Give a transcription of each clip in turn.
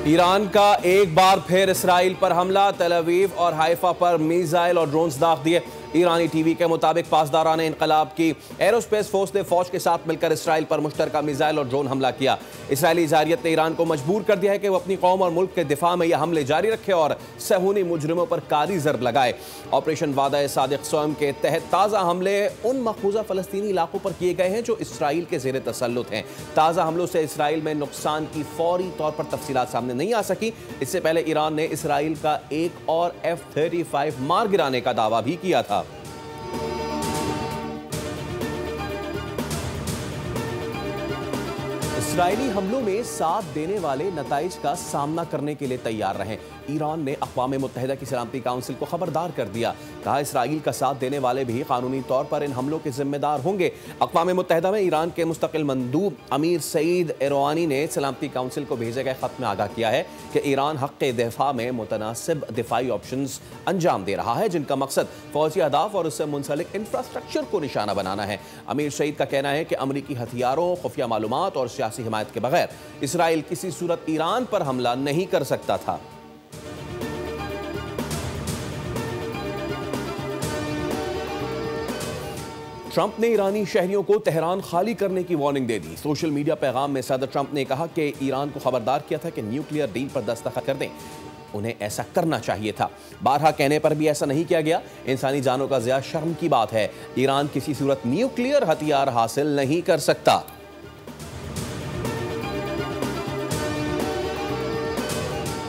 Iran का एक बार फिर इसराइल पर हमला। तेल अवीव और हाइफा पर मिसाइल और ड्रोन्स दाग दिए। ईरानी टीवी के मुताबिक पासदारान इनकलाब की एरोस्पेस फोर्स ने फौज के साथ मिलकर इसराइल पर मुश्तरका मिसाइल और ड्रोन हमला किया। इसराइली जारियत ने ईरान को मजबूर कर दिया है कि वो अपनी कौम और मुल्क के दिफा में यह हमले जारी रखे और सहूनी मुजरिमों पर कारी ज़रब लगाए। ऑपरेशन वादा सादिक स्वयं के तहत ताज़ा हमले उन मकबूजा फ़लस्तीनी इलाकों पर किए गए हैं जो इसराइल के ज़ेर तसल्लुत हैं। ताज़ा हमलों से इसराइल में नुकसान की फौरी तौर पर तफसीलात सामने नहीं आ सकी। इससे पहले ईरान ने इसराइल का एक और F-35 मार गिराने का दावा भी किया था। इसराइली हमलों में साथ देने वाले नताइज का सामना करने के लिए तैयार रहें। ईरान ने अक़वाम मुत्तहिदा की सलामती काउंसिल को खबरदार कर दिया। कहा इसराइल का साथ देने वाले भी कानूनी तौर पर इन हमलों के जिम्मेदार होंगे। अक़वाम मुत्तहिदा में ईरान के मुस्तकिल मंदूब अमीर सईद इरवानी ने सलामती काउंसिल को भेजे गए खत में आगाह किया है कि ईरान हक़ दिफा में मुतनासिब दिफाई ऑप्शंस अंजाम दे रहा है जिनका मकसद फौजी अहदाफ और उससे मुंसलिक इंफ्रास्ट्रक्चर को निशाना बनाना है। अमीर सईद का कहना है कि अमरीकी हथियारों, खुफिया मालूमात और सियासी हिमायत के बगैर इसराइल किसी सूरत ईरान पर हमला नहीं कर सकता था। ट्रंप ने ईरानी शहरियों को तेहरान खाली करने की वार्निंग दे दी। सोशल मीडिया पैगाम में सदर ट्रंप ने कहा कि ईरान को खबरदार किया था कि न्यूक्लियर डील पर दस्तखत कर दें। उन्हें ऐसा करना चाहिए था। बारहा कहने पर भी ऐसा नहीं किया गया। इंसानी जानों का ज़िया शर्म की बात है। ईरान किसी सूरत न्यूक्लियर हथियार हासिल नहीं कर सकता।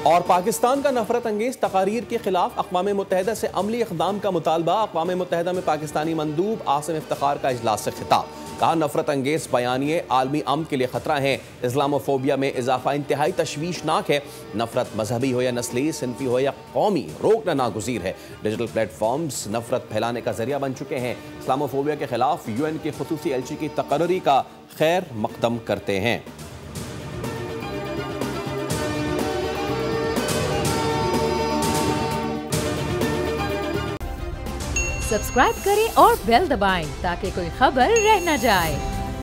और पाकिस्तान का नफरत अंगेज तकारीर के खिलाफ अक़वाम मुत्तहिदा से अमली इक़दाम का मुतालबा। अक़वाम मुत्तहिदा में पाकिस्तानी मंदूब आसिम इफ्तिखार का इजलास से खिताब। कहा नफरत अंगेज बयानिए आलमी अमन के लिए खतरा हैं। इस्लामोफोबिया में इजाफा इंतहाई तशवीशनाक है। नफरत मजहबी हो या नस्ली, सिनफी हो या कौमी, रोकना नागुज़ीर है। डिजिटल प्लेटफॉर्म्स नफरत फैलाने का जरिया बन चुके हैं। इस्लामोफोबिया के खिलाफ UN के खुसूसी एलची की तकर्री का खैर मकदम करते हैं। सब्सक्राइब करें और बेल दबाएं ताकि कोई खबर रह न जाए।